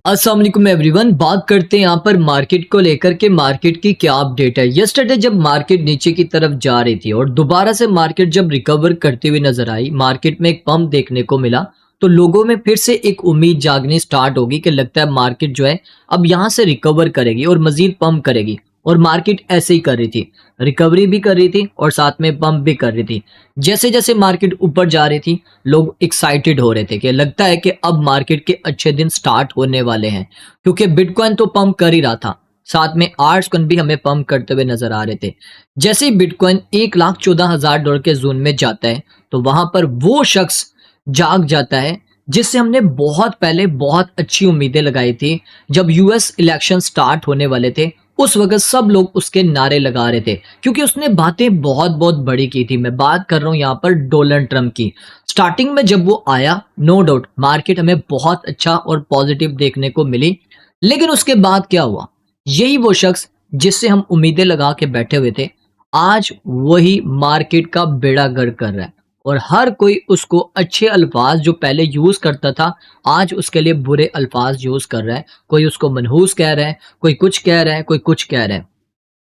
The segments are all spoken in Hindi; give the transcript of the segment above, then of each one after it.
अस्सलाम वालेकुम एवरीवन। बात करते हैं यहाँ पर मार्केट को लेकर के मार्केट की क्या अपडेट है। यस्टरडे जब मार्केट नीचे की तरफ जा रही थी और दोबारा से मार्केट जब रिकवर करते हुए नजर आई, मार्केट में एक पंप देखने को मिला, तो लोगों में फिर से एक उम्मीद जागनी स्टार्ट होगी कि लगता है मार्केट जो है अब यहाँ से रिकवर करेगी और मजीद पंप करेगी। और मार्केट ऐसे ही कर रही थी, रिकवरी भी कर रही थी और साथ में पंप भी कर रही थी। जैसे जैसे मार्केट ऊपर जा रही थी, लोग एक्साइटेड हो रहे थे कि लगता है कि अब मार्केट के अच्छे दिन स्टार्ट होने वाले हैं, क्योंकि बिटकॉइन तो पंप कर ही रहा था, साथ में आर्ट्स कॉइन भी हमें पंप करते हुए नजर आ रहे थे। जैसे ही बिटकॉइन 1,14,000 के जोन में जाता है, तो वहां पर वो शख्स जाग जाता है जिससे हमने बहुत पहले बहुत अच्छी उम्मीदें लगाई थी। जब यूएस इलेक्शन स्टार्ट होने वाले थे, उस वक्त सब लोग उसके नारे लगा रहे थे, क्योंकि उसने बातें बहुत बहुत बड़ी की थी। मैं बात कर रहा हूं यहाँ पर डोनाल्ड ट्रंप की। स्टार्टिंग में जब वो आया, नो डाउट मार्केट हमें बहुत अच्छा और पॉजिटिव देखने को मिली, लेकिन उसके बाद क्या हुआ? यही वो शख्स जिससे हम उम्मीदें लगा के बैठे हुए थे, आज वही मार्केट का बेड़ा गर्क कर रहा है। और हर कोई उसको अच्छे अल्फाज जो पहले यूज करता था, आज उसके लिए बुरे अल्फाज यूज कर रहा है। कोई उसको मनहूस कह रहा है, कोई कुछ कह रहा है, कोई कुछ कह रहा है।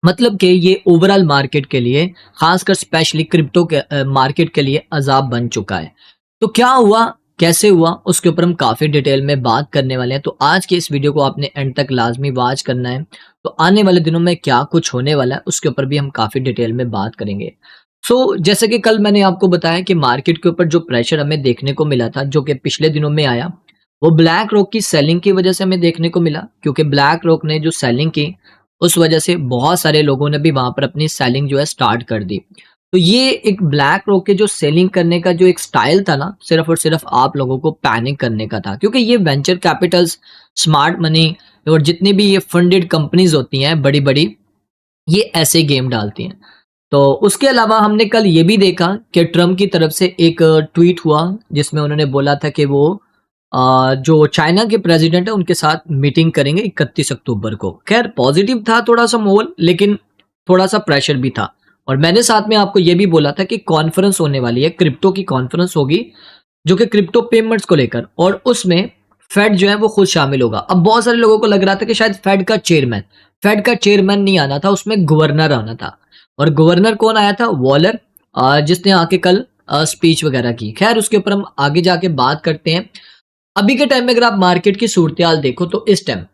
मतलब कि ये ओवरऑल मार्केट के लिए, खासकर स्पेशली क्रिप्टो के मार्केट के लिए अजाब बन चुका है। तो क्या हुआ, कैसे हुआ, उसके ऊपर हम काफी डिटेल में बात करने वाले हैं। तो आज के इस वीडियो को आपने एंड तक लाजमी वॉच करना है। तो आने वाले दिनों में क्या कुछ होने वाला है, उसके ऊपर भी हम काफी डिटेल में बात करेंगे। जैसे कि कल मैंने आपको बताया कि मार्केट के ऊपर जो प्रेशर हमें देखने को मिला था, जो कि पिछले दिनों में आया, वो ब्लैक रॉक की सेलिंग की वजह से हमें देखने को मिला। क्योंकि ब्लैक रॉक ने जो सेलिंग की, उस वजह से बहुत सारे लोगों ने भी वहां पर अपनी सेलिंग जो है स्टार्ट कर दी। तो ये एक ब्लैक रॉक के जो सेलिंग करने का जो एक स्टाइल था ना, सिर्फ और सिर्फ आप लोगों को पैनिक करने का था। क्योंकि ये वेंचर कैपिटल्स, स्मार्ट मनी और जितनी भी ये फंडेड कंपनीज होती हैं बड़ी बड़ी, ये ऐसे गेम डालती हैं। तो उसके अलावा हमने कल ये भी देखा कि ट्रम्प की तरफ से एक ट्वीट हुआ, जिसमें उन्होंने बोला था कि वो जो चाइना के प्रेसिडेंट है उनके साथ मीटिंग करेंगे 31 अक्टूबर को। खैर पॉजिटिव था थोड़ा सा माहौल, लेकिन थोड़ा सा प्रेशर भी था। और मैंने साथ में आपको ये भी बोला था कि कॉन्फ्रेंस होने वाली है, क्रिप्टो की कॉन्फ्रेंस होगी, जो कि क्रिप्टो पेमेंट्स को लेकर, और उसमें फेड जो है वो खुद शामिल होगा। अब बहुत सारे लोगों को लग रहा था कि शायद फेड का चेयरमैन नहीं आना था, उसमें गवर्नर आना था। और गवर्नर कौन आया था? वॉलर, जिसने आके कल स्पीच वगैरह की। खैर उसके ऊपर हम आगे जाके बात करते हैं। अभी के टाइम में अगर आप मार्केट की सूरत देखो, तो इस टाइम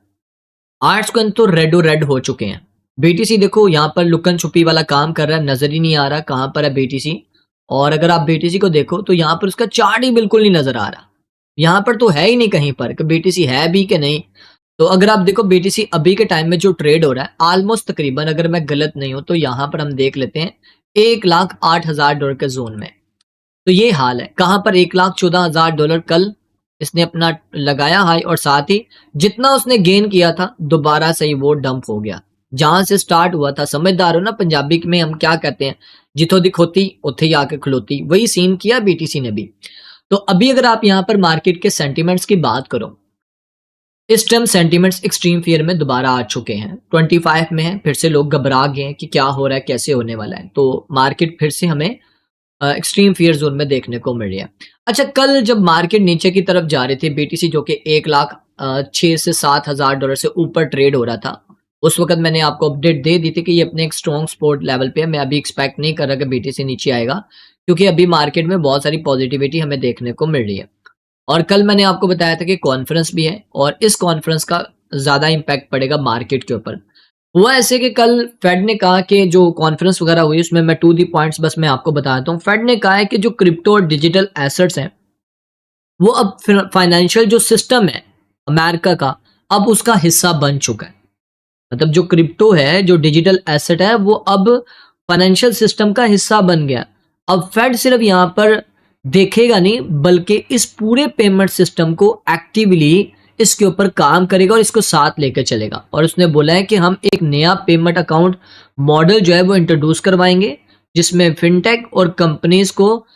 आर्ट्स कॉइन तो रेडो रेड हो चुके हैं। बीटीसी देखो यहाँ पर लुकन छुपी वाला काम कर रहा है, नजर ही नहीं आ रहा कहाँ पर है बीटीसी। और अगर आप बीटीसी को देखो तो यहाँ पर उसका चार्ट ही बिल्कुल नहीं नजर आ रहा। यहाँ पर तो है ही नहीं कहीं पर कि बीटीसी है भी कि नहीं। तो अगर आप देखो बीटीसी अभी के टाइम में जो ट्रेड हो रहा है, ऑलमोस्ट तकरीबन, अगर मैं गलत नहीं हूं तो यहाँ पर हम देख लेते हैं $1,08,000 के जोन में। तो ये हाल है। कहाँ पर $1,14,000 कल इसने अपना लगाया हाई, और साथ ही जितना उसने गेन किया था दोबारा से ही वो डंप हो गया। जहां से स्टार्ट हुआ था, समझदार हो ना, पंजाबी में हम क्या कहते हैं, जिथों दी खोती उथे ही आके खलोती, वही सीन किया बीटीसी ने भी। तो अभी अगर आप यहाँ पर मार्केट के सेंटीमेंट्स की बात करो, इस टाइम सेंटीमेंट्स एक्सट्रीम फियर में दोबारा आ चुके हैं, 25 में है, फिर से लोग घबरा गए हैं कि क्या हो रहा है, कैसे होने वाला है। तो मार्केट फिर से हमें एक्सट्रीम फियर जोन में देखने को मिल रही है। अच्छा, कल जब मार्केट नीचे की तरफ जा रही थी, बीटीसी जो कि 1,06,000 से $7,000 से ऊपर ट्रेड हो रहा था, उस वक्त मैंने आपको अपडेट दे दी थी कि ये अपने एक स्ट्रॉन्ग सपोर्ट लेवल पे है। मैं अभी एक्सपेक्ट नहीं कर रहा कि बीटीसी नीचे आएगा, क्योंकि अभी मार्केट में बहुत सारी पॉजिटिविटी हमें देखने को मिल रही है। और कल मैंने आपको बताया था कि कॉन्फ्रेंस भी है, और इस कॉन्फ्रेंस का ज्यादा इम्पैक्ट पड़ेगा मार्केट के ऊपर। हुआ ऐसे कि कल फेड ने कहा कि जो कॉन्फ्रेंस वगैरह हुई, उसमें मैं टू दी पॉइंट्स बस मैं आपको बताता हूँ। फेड ने कहा है कि जो क्रिप्टो और डिजिटल एसेट्स हैं, वो अब फाइनेंशियल जो सिस्टम है अमेरिका का, अब उसका हिस्सा बन चुका है। मतलब जो क्रिप्टो है, जो डिजिटल एसेट है, वो अब फाइनेंशियल सिस्टम का हिस्सा बन गया। अब फेड सिर्फ यहाँ पर देखेगा नहीं, बल्कि इस पूरे पेमेंट सिस्टम को एक्टिवली इसके ऊपर काम करेगा और इसको साथ लेकर चलेगा। और उसने बोला है कि हम एक नया पेमेंट अकाउंट मॉडल जो है वो इंट्रोड्यूस करवाएंगे, जिसमें फिनटेक और कंपनीज को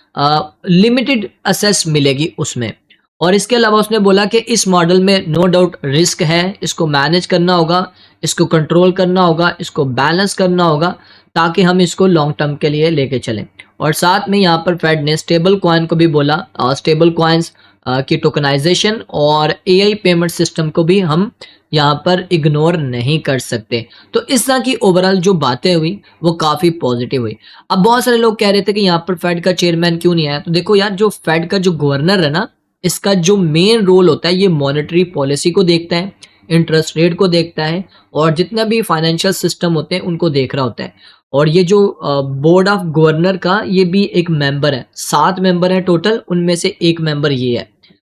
लिमिटेड असेस मिलेगी उसमें। और इसके अलावा उसने बोला कि इस मॉडल में नो डाउट रिस्क है, इसको मैनेज करना होगा, इसको कंट्रोल करना होगा, इसको बैलेंस करना होगा, ताकि हम इसको लॉन्ग टर्म के लिए लेके चलें। और साथ में यहाँ पर फेड ने स्टेबल कॉइन को भी बोला, स्टेबल कॉइन्स कि टोकनाइजेशन और एआई पेमेंट सिस्टम को भी हम यहाँ पर इग्नोर नहीं कर सकते। तो इस तरह की ओवरऑल जो बातें हुई वो काफ़ी पॉजिटिव हुई। अब बहुत सारे लोग कह रहे थे कि यहाँ पर फेड का चेयरमैन क्यों नहीं आया? तो देखो यार, जो फेड का जो गवर्नर है ना, इसका जो मेन रोल होता है ये मॉनेटरी पॉलिसी को देखता है, इंटरेस्ट रेट को देखता है और जितना भी फाइनेंशियल सिस्टम होते हैं उनको देख रहा होता है। और ये जो बोर्ड ऑफ गवर्नर का ये भी एक मेंबर है, 7 मेंबर हैं टोटल, उनमें से एक मेंबर ये है।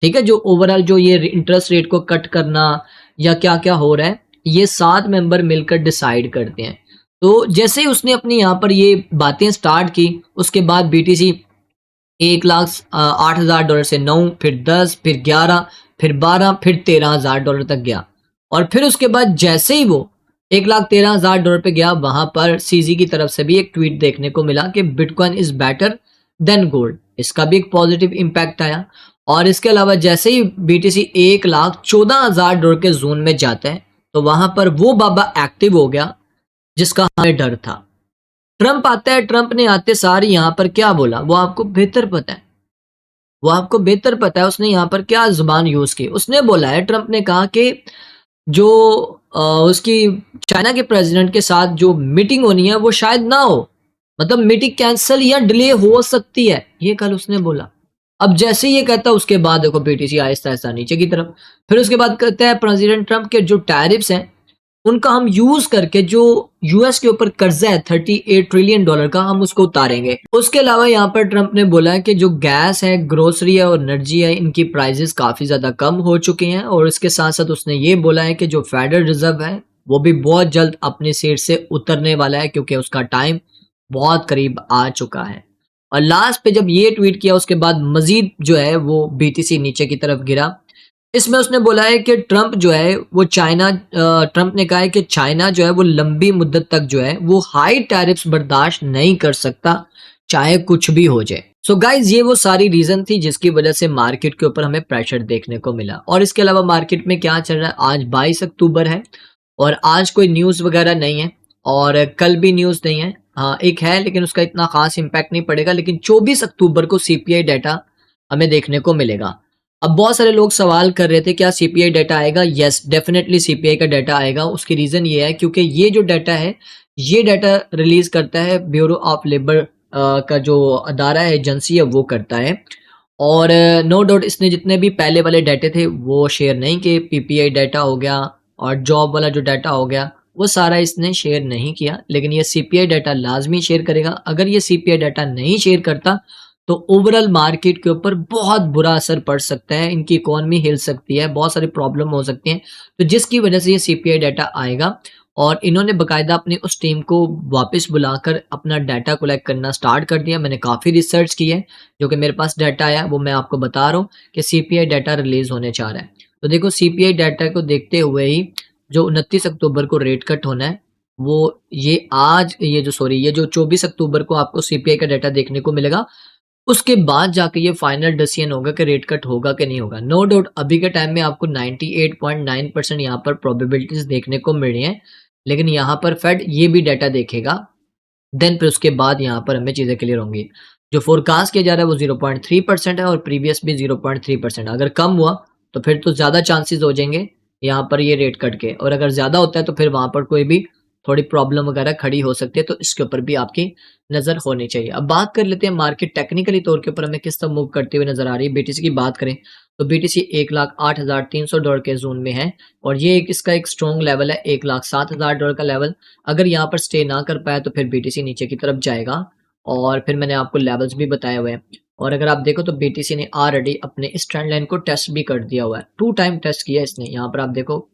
ठीक है, जो ओवरऑल जो ये इंटरेस्ट रेट को कट करना या क्या-क्या हो रहा है, ये 7 मेंबर मिलकर डिसाइड करते हैं। तो जैसे ही उसने अपनी यहाँ पर ये बातें स्टार्ट की, उसके बाद बीटीसी 1,08,000 डॉलर से 9, फिर 10, फिर 11, फिर 12, फिर 13,000 डॉलर तक गया। और फिर उसके बाद जैसे ही वो 1,13,000 डॉलर पे गया, वहां पर सीजी की तरफ से भी एक ट्वीट देखने को मिला कि bitcoin is better than gold. इसका भी एक पॉजिटिव इम्पैक्ट आया। और इसके अलावा जैसे ही बीटीसी 1,14,000 डॉलर के जोन में जाता है, तो वहां पर वो बाबा एक्टिव हो गया जिसका हमें डर था। ट्रंप आता है, ट्रंप ने आते सार यहाँ पर क्या बोला वो आपको बेहतर पता है। वो आपको बेहतर पता है उसने यहाँ पर क्या जुबान यूज की। उसने बोला है, ट्रंप ने कहा कि जो उसकी चाइना के प्रेसिडेंट के साथ जो मीटिंग होनी है वो शायद ना हो, मतलब मीटिंग कैंसिल या डिले हो सकती है, ये कल उसने बोला। अब जैसे ही ये कहता है उसके बाद देखो बीटीसी आहिस्ता आहिस्ता नीचे की तरफ। फिर उसके बाद कहता है प्रेसिडेंट ट्रंप के जो टैरिफ्स हैं उनका हम यूज करके जो यूएस के ऊपर कर्जा है 38 ट्रिलियन डॉलर का, हम उसको उतारेंगे। उसके अलावा यहाँ पर ट्रंप ने बोला है कि जो गैस है, ग्रोसरी है और एनर्जी है, इनकी प्राइसेस काफी ज्यादा कम हो चुके हैं। और इसके साथ साथ उसने ये बोला है कि जो फेडरल रिजर्व है वो भी बहुत जल्द अपनी सीट से उतरने वाला है क्योंकि उसका टाइम बहुत करीब आ चुका है। और लास्ट पे जब ये ट्वीट किया उसके बाद मजीद जो है वो बीटीसी नीचे की तरफ गिरा। इसमें उसने बोला है कि ट्रंप जो है वो ट्रंप ने कहा है कि चाइना जो है वो लंबी मुद्दत तक जो है वो हाई टैरिफ्स बर्दाश्त नहीं कर सकता, चाहे कुछ भी हो जाए। सो गाइज, ये वो सारी रीजन थी जिसकी वजह से मार्केट के ऊपर हमें प्रेशर देखने को मिला। और इसके अलावा मार्केट में क्या चल रहा है, आज 22 अक्टूबर है और आज कोई न्यूज वगैरह नहीं है और कल भी न्यूज नहीं है। हाँ, एक है लेकिन उसका इतना खास इम्पैक्ट नहीं पड़ेगा। लेकिन 24 अक्टूबर को सीपीआई डाटा हमें देखने को मिलेगा। अब बहुत सारे लोग सवाल कर रहे थे क्या सीपीआई डाटा आएगा? यस, डेफिनेटली सीपीआई का डाटा आएगा। उसकी रीजन ये है क्योंकि ये जो डाटा है ये डाटा रिलीज करता है ब्यूरो ऑफ लेबर का जो अदारा है, एजेंसी है, वो करता है। और नो डाउट इसने जितने भी पहले वाले डाटे थे वो शेयर नहीं किए। पीपीआई डाटा हो गया और जॉब वाला जो डाटा हो गया वो सारा इसने शेयर नहीं किया। लेकिन ये सीपीआई डाटा लाजमी शेयर करेगा। अगर ये सीपीआई डाटा नहीं शेयर करता तो ओवरऑल मार्केट के ऊपर बहुत बुरा असर पड़ सकता है, इनकी इकोनॉमी हिल सकती है, बहुत सारी प्रॉब्लम हो सकती हैं। तो जिसकी वजह से ये सीपीआई डाटा आएगा और इन्होंने बकायदा अपनी उस टीम को वापस बुलाकर अपना डाटा कलेक्ट करना स्टार्ट कर दिया। मैंने काफ़ी रिसर्च की है, जो कि मेरे पास डाटा आया वो मैं आपको बता रहा हूँ कि सीपीआई डाटा रिलीज होने जा रहा है। तो देखो, सीपीआई डाटा को देखते हुए ही जो 29 अक्टूबर को रेट कट होना है वो ये जो 24 अक्टूबर को आपको सीपीआई का डाटा देखने को मिलेगा। उसके बाद जाके ये फाइनल डिसीजन होगा कि रेट कट होगा कि नहीं होगा। नो डाउट अभी के टाइम में आपको 98.9% यहाँ पर प्रोबेबिलिटीज देखने को मिल रही हैं। लेकिन यहाँ पर फेड ये भी डाटा देखेगा, देन फिर उसके बाद यहाँ पर हमें चीज़ें क्लियर होंगी। जो फोरकास्ट किया जा रहा है वो 0.3% है और प्रीवियस भी 0.3%। अगर कम हुआ तो फिर तो ज़्यादा चांसेस हो जाएंगे यहाँ पर ये रेट कट के, और अगर ज़्यादा होता है तो फिर वहाँ पर कोई भी थोड़ी प्रॉब्लम वगैरह खड़ी हो सकती है। तो इसके ऊपर भी आपकी नज़र होनी चाहिए। अब बात कर लेते हैं मार्केट टेक्निकली तौर के ऊपर हमें किस तरह मूव करते हुए नजर आ रही है। बीटीसी की बात करें तो बीटीसी 1,08,300 डॉलर के जोन में है और ये इसका एक स्ट्रॉन्ग लेवल है 1,07,000 डॉलर का लेवल। अगर यहाँ पर स्टे ना कर पाया तो फिर बीटीसी नीचे की तरफ जाएगा और फिर मैंने आपको लेवल्स भी बताए हुए हैं। और अगर आप देखो तो बीटीसी ने ऑलरेडी अपने इस ट्रेंड लाइन को टेस्ट भी कर दिया हुआ है, 2 टाइम टेस्ट किया इसने। यहाँ पर आप देखो,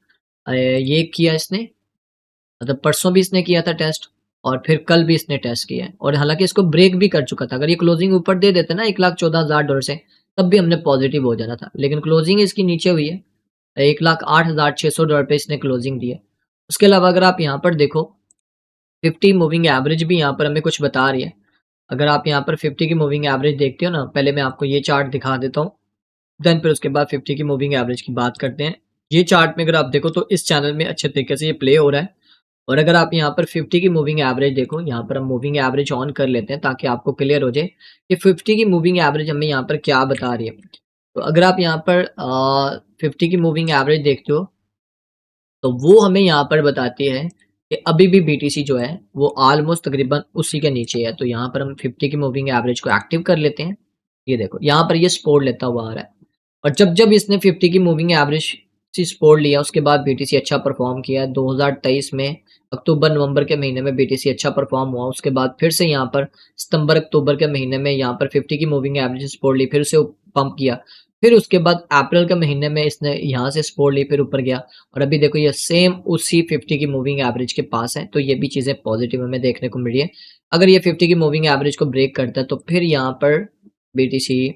ये किया इसने, मतलब परसों भी इसने किया था टेस्ट और फिर कल भी इसने टेस्ट किया है और हालांकि इसको ब्रेक भी कर चुका था। अगर ये क्लोजिंग ऊपर दे देते ना 1,14,000 डॉलर से, तब भी हमने पॉजिटिव हो जाना था। लेकिन क्लोजिंग इसकी नीचे हुई है, 1,08,600 डॉलर पे इसने क्लोजिंग दी है। उसके अलावा अगर आप यहाँ पर देखो 50 मूविंग एवरेज भी यहाँ पर हमें कुछ बता रही है। अगर आप यहाँ पर 50 की मूविंग एवरेज देखते हो ना, पहले मैं आपको ये चार्ट दिखा देता हूँ, देन फिर उसके बाद 50 की मूविंग एवरेज की बात करते हैं। ये चार्ट में अगर आप देखो तो इस चैनल में अच्छे तरीके से ये प्ले हो रहा है। और अगर आप यहाँ पर 50 की मूविंग एवरेज देखो, यहाँ पर हम मूविंग एवरेज ऑन कर लेते हैं ताकि आपको क्लियर हो जाए कि 50 की मूविंग एवरेज हमें यहाँ पर क्या बता रही है। तो अगर आप यहाँ पर 50 की मूविंग एवरेज देखते हो तो वो हमें यहाँ पर बताती है कि अभी भी बीटीसी जो है वो ऑलमोस्ट तकरीबन उसी के नीचे है। तो यहाँ पर हम 50 की मूविंग एवरेज को एक्टिव कर लेते हैं। ये देखो यहाँ पर ये सपोर्ट लेता हुआ आ रहा है और जब इसने 50 की मूविंग एवरेज से सपोर्ट लिया उसके बाद बीटीसी अच्छा परफॉर्म किया। 2023 में अक्टूबर नवंबर के महीने में बीटीसी अच्छा परफॉर्म हुआ। उसके बाद फिर से यहाँ पर सितंबर अक्टूबर के महीने में यहाँ पर 50 की मूविंग एवरेज सपोर्ट ली, फिर से पंप किया। फिर उसके बाद अप्रैल के महीने में इसने यहाँ से सपोर्ट ली, फिर ऊपर गया और अभी देखो ये सेम उसी 50 की मूविंग एवरेज के पास है। तो ये भी चीज़ें पॉजिटिव हमें देखने को मिली है। अगर ये 50 की मूविंग एवरेज को ब्रेक करता है तो फिर यहाँ पर बीटीसी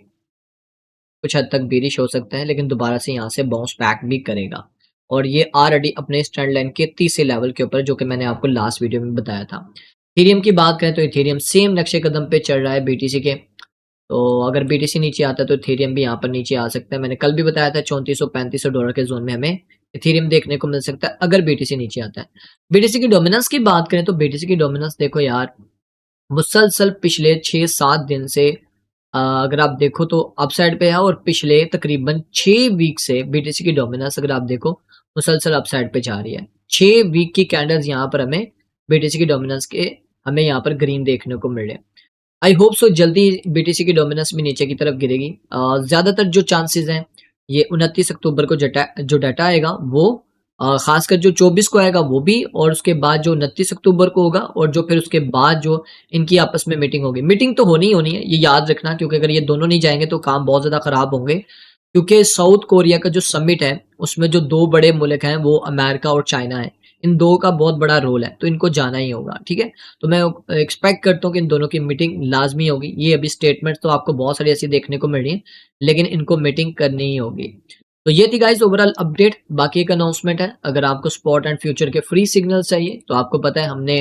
कुछ हद तक बेरिश हो सकता है, लेकिन दोबारा से यहाँ से बाउंस बैक भी करेगा और ये ऑलरेडी अपने स्टैंड लाइन के तीसरे लेवल के ऊपर, जो कि मैंने आपको लास्ट वीडियो में बताया था। इथेरियम की बात करें तो इथेरियम सेम नक्शे कदम पे चल रहा है बीटीसी के। तो अगर बीटीसी नीचे आता है तो इथेरियम भी यहाँ पर नीचे आ सकता है। मैंने कल भी बताया था 3400-3500 डॉलर के जोन में हमें इथेरियम देखने को मिल सकता है अगर बीटीसी नीचे आता है। बीटीसी की डोमिनेंस की बात करें तो बीटीसी की डोमिनेंस देखो यार, मुसलसल पिछले 6-7 दिन से अगर आप देखो तो अपसाइड पे है और पिछले तकरीबन 6 वीक से बीटीसी की डोमिनेंस अगर आप देखो मुसलसल अपसाइड पे जा रही है। 6 वीक की कैंडल्स यहाँ पर हमें बीटीसी की डोमिनेंस के हमें यहाँ पर ग्रीन देखने को मिल रहे हैं। आई होप सो जल्दी बीटीसी की डोमिनेंस भी नीचे की तरफ गिरेगी। ज़्यादातर जो चांसेस हैं ये 29 अक्टूबर को जो डाटा आएगा वो खासकर जो 24 को आएगा वो भी, और उसके बाद जो 29 अक्टूबर को होगा और जो फिर उसके बाद जो इनकी आपस में मीटिंग होगी। मीटिंग तो होनी ही होनी है, ये याद रखना, क्योंकि अगर ये दोनों नहीं जाएंगे तो काम बहुत ज़्यादा खराब होंगे। क्योंकि साउथ कोरिया का जो समिट है उसमें जो दो बड़े मुल्क हैं वो अमेरिका और चाइना है। इन दो का बहुत बड़ा रोल है तो इनको जाना ही होगा, ठीक है। तो मैं एक्सपेक्ट करता हूँ कि इन दोनों की मीटिंग लाजमी होगी। ये अभी स्टेटमेंट तो आपको बहुत सारी ऐसी देखने को मिल रही है, लेकिन इनको मीटिंग करनी ही होगी। तो ये थी गाइस ओवरऑल अपडेट। बाकी एक अनाउंसमेंट है, अगर आपको स्पॉट एंड फ्यूचर के फ्री सिग्नल चाहिए तो आपको पता है हमने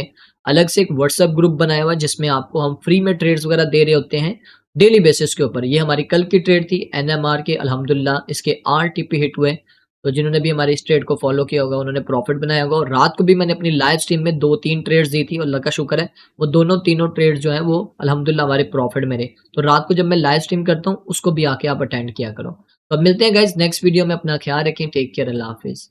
अलग से एक व्हाट्सएप ग्रुप बनाया हुआ है जिसमें आपको हम फ्री में ट्रेड्स वगैरह दे रहे होते हैं डेली बेसिस के ऊपर। ये हमारी कल की ट्रेड थी एनएमआर के, अल्हम्दुलिल्लाह इसके आरटीपी हिट हुए। तो जिन्होंने भी हमारी इस ट्रेड को फॉलो किया होगा उन्होंने प्रॉफिट बनाया होगा। और रात को भी मैंने अपनी लाइव स्ट्रीम में 2-3 ट्रेड्स दी थी और अल्लाह का शुक्र है वो दोनों तीनों ट्रेड जो है वो अल्हम्दुलिल्लाह हमारे प्रॉफिट में रहे। तो रात को जब मैं लाइव स्ट्रीम करता हूँ उसको भी आके आप अटेंड किया करो। तो अब मिलते हैं गाइज नेक्स्ट वीडियो में। अपना ख्याल रखें, टेक केयर, अल्लाह हाफिज़।